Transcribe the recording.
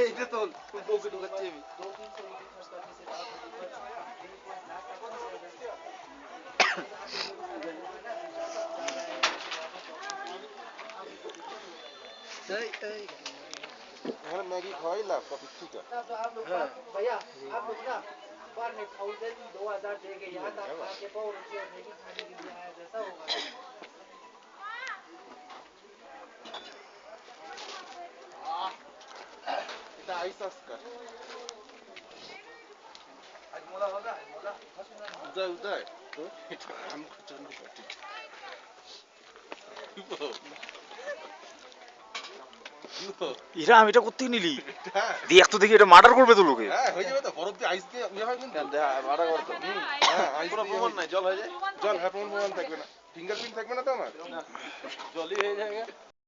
এইটা তো বউকে ঢুকাচ্ছি আমি। এখানে ম্যাগি খাওয়াই লাভ কফি ঠিক আছে। হ্যাঁ भैया आप लोग ना पर हेड 1000 दे के यहाँ तक आके बहुत रुपये मैगी खाने के लिए आया जैसा होगा এটা আইস আজকাল আজ মোলা হবে আজ মোলা উদয় উদয় তো এটা কাম করছে না ঠিক ইরা আমি এটা করতে নিলি দেখ তো দেখি এটা মার্ডার করবে তো লোকে। হ্যাঁ হয়ে যাবে তো বরফ দিয়ে আইস দিয়ে ইয়ে হয় কিন্তু মারা করতো হ্যাঁ আইস কোনো প্রমাণ নাই জল হয়ে যায় জল হ্যাঁ প্রমাণ থাকবে না ফিঙ্গারপ্রিন্ট থাকবে না তো আমার জলই হয়ে যায়